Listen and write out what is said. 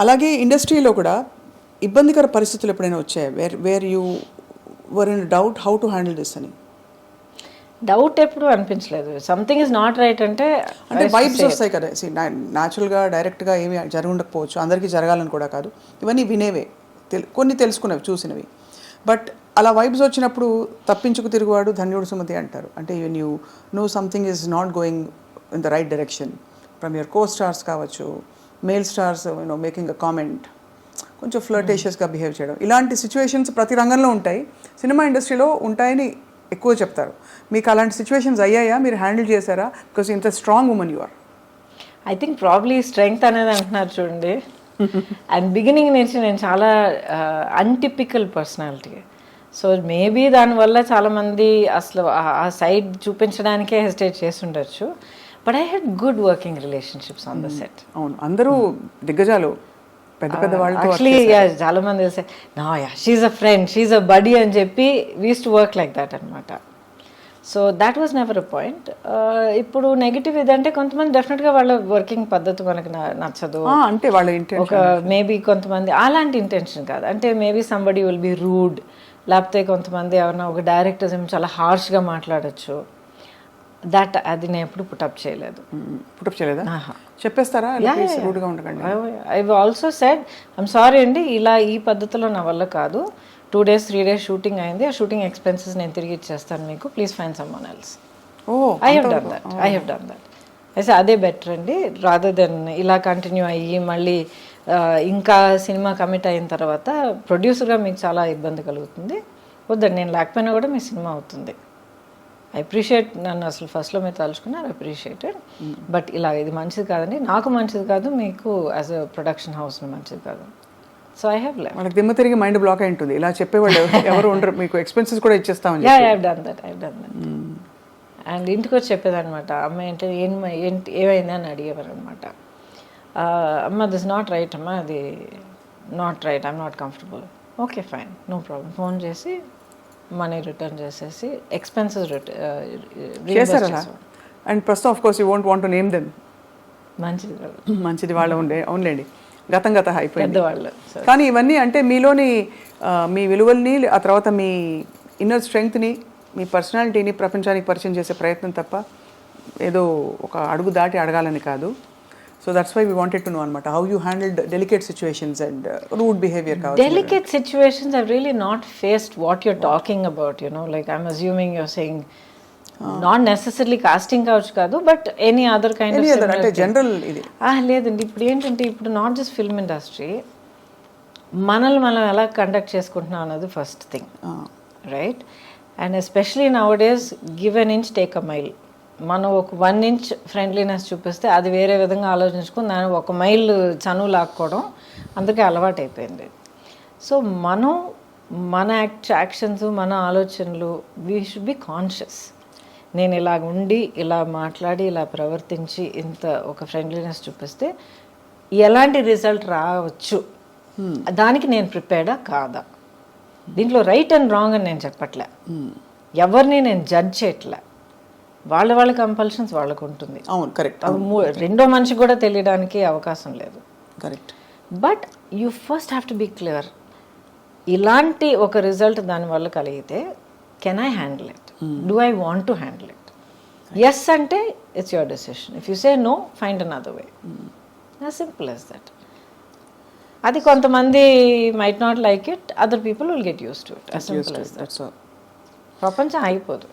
అలాగే ఇండస్ట్రీలో కూడా ఇబ్బందికర పరిస్థితులు ఎప్పుడైనా వచ్చాయి where you were in doubt how to handle this అని? డౌట్ ఎప్పుడు అనిపించలేదు. సంథింగ్ ఇస్ నాట్ రైట్ అంటే వైబ్స్ వస్తాయి కదా. న్యాచురల్గా డైరెక్ట్గా ఏమి జరిగి ఉండకపోవచ్చు, అందరికీ జరగాలని కూడా కాదు, ఇవన్నీ వినేవే, కొన్ని తెలుసుకునేవి, చూసినవి. బట్ అలా వైబ్స్ వచ్చినప్పుడు తప్పించుకు తిరుగువాడు ధన్యుడు సుమతి అంటారు. అంటే you know something is not going in the right direction from your costars కావచ్చు, male stars making a comment, కొంచెం ఫ్లర్టేషియస్గా బిహేవ్ చేయడం, ఇలాంటి సిచ్యువేషన్స్ ప్రతి రంగంలో ఉంటాయి, సినిమా ఇండస్ట్రీలో ఉంటాయని ఎక్కువ చెప్తారు. మీకు అలాంటి సిచ్యువేషన్స్ అయ్యాయా? మీరు హ్యాండిల్ చేశారా? బికాస్ ఇంత strong women you are. I think probably strength అనేది అంటున్నారు చూడండి. అండ్ బిగినింగ్ నుంచి నేను చాలా అన్టిపికల్ పర్సనాలిటీ. సో మేబీ దానివల్ల చాలామంది అసలు ఆ సైడ్ చూపించడానికే హెసిటేట్ చేసి ఉండొచ్చు. But I had good working relationships on the set. అవును, అందరూ దిగ్గజాలు, పెద్ద పెద్ద వాళ్ళు. యాక్చువల్లీ చాలా మంది తెలిసే నా she's a friend, she's a buddy అని చెప్పి we used to work like that అనమాట. So that was never a point. ఇప్పుడు నెగిటివ్ ఇదంటే కొంతమంది డెఫినెట్గా వాళ్ళ వర్కింగ్ పద్ధతి మనకు నచ్చదు అంటే వాళ్ళ ఒక మేబీ కొంతమంది అలాంటి ఇంటెన్షన్ కాదు, అంటే maybe somebody will be rude, లేకపోతే కొంతమంది ఎవరైనా ఒక డైరెక్టర్స్ ఏమో చాలా హార్ష్గా మాట్లాడచ్చు. అది నేను ఎప్పుడు పుటప్ చేయలేదు. పుటప్ చేయలేదా? చెప్పేస్తారా రూడ్గా ఉండకండి? I also said I'm sorry అండి, ఇలా ఈ పద్ధతిలో నా వల్ల కాదు, 2 days 3 days షూటింగ్ అయింది, ఆ షూటింగ్ ఎక్స్పెన్సెస్ నేను తిరిగి ఇచ్చేస్తాను మీకు, please find someone else. I have done that. అయితే అదే బెటర్ అండి, రాదర్ దెన్ ఇలా కంటిన్యూ అయ్యి మళ్ళీ ఇంకా సినిమా కమిట్ అయిన తర్వాత ప్రొడ్యూసర్గా మీకు చాలా ఇబ్బంది కలుగుతుంది, వద్దండి, నేను లేకపోయినా కూడా మీ సినిమా అవుతుంది. ఐ అప్రిషియేట్, నన్ను అసలు ఫస్ట్లో మీరు తలుచుకున్నారు, అప్రిషియేటెడ్, బట్ ఇలా ఇది మంచిది కాదండి, నాకు మంచిది కాదు, మీకు యాజ్ అ ప్రొడక్షన్ హౌస్ మంచిది కాదు. So I have left. మనకు దిమ్మ తిరిగి మైండ్ బ్లాక్ అయి ఉంటుంది, ఇలా చెప్పేవాళ్ళు ఎవరు ఉండరు, మీకు ఎక్స్పెన్సెస్ కూడా ఇచ్చేస్తామని. I have done that. And ఇంటికి వచ్చి చెప్పేదనమాట, అమ్మ ఏంటి ఏమైంది అని అడిగేవారు అనమాట. అమ్మ దిస్ నాట్ రైట్, అమ్మ అది not right, I'm not comfortable. Okay fine, no problem. Phone చేసి మనీ రిటర్న్ చేసేసి ఎక్స్పెన్సెస్ చేశారా? అండ్ ప్రస్తుతం of course you won't want to name them. మంచిది వాళ్ళు ఉండే, అవునులేండి, గతం అయిపోయింది పెద్దవాళ్ళు. కానీ ఇవన్నీ అంటే మీలోని మీ విలువల్ని, ఆ తర్వాత మీ ఇన్నర్ స్ట్రెంగ్త్ని, మీ పర్సనాలిటీని ప్రపంచానికి పరిచయం చేసే ప్రయత్నం తప్ప ఏదో ఒక అడుగు దాటి అడగాలని కాదు. So that's why we wanted to know అనమాట, how you handled delicate situations and rude behaviour. Delicate situations I've really not faced what you're talking about, like I'm assuming you're saying not necessary casting కావచ్చు కాదు, but any other kind of అంటే general ఇది లేదండి. ఇప్పుడు ఏంటంటే ఇప్పుడు not just film industry, మనల్ని మనం ఎలా కండక్ట్ చేసుకుంటున్నాం అన్నది first thing, right? And especially now days give an inch take a mile. మనం ఒక 1 inch ఫ్రెండ్లీనెస్ చూపిస్తే అది వేరే విధంగా ఆలోచించుకుని దాన్ని 1 mile చనువు లాక్కోవడం అందరికీ అలవాటు అయిపోయింది. సో మనం మన యాక్షన్స్, మన ఆలోచనలు, వీ షుడ్ బి కాన్షియస్. నేను ఇలా ఉండి, ఇలా మాట్లాడి, ఇలా ప్రవర్తించి, ఇంత ఒక ఫ్రెండ్లీనెస్ చూపిస్తే ఎలాంటి రిజల్ట్ రావచ్చు, దానికి నేను ప్రిపేర్డా కాదా? దీంట్లో రైట్ అండ్ రాంగ్ అని నేను చెప్పట్లే, ఎవరిని నేను జడ్జ్ చేయట్లే, వాళ్ళ కంపల్షన్స్ వాళ్ళకు ఉంటుంది. అవును, కరెక్ట్. రెండో మనిషికి కూడా తెలియడానికి అవకాశం లేదు. Correct. But you first have to be clear, ఇలాంటి ఒక రిజల్ట్ దానివల్ల కలిగితే can I handle it, do I want to handle it? Yes అంటే it's your decision, if you say no find another way, as simple as that. అది కొంతమంది might not like it, other people will get use to it, as simple as that. ప్రపంచం అయిపోదు.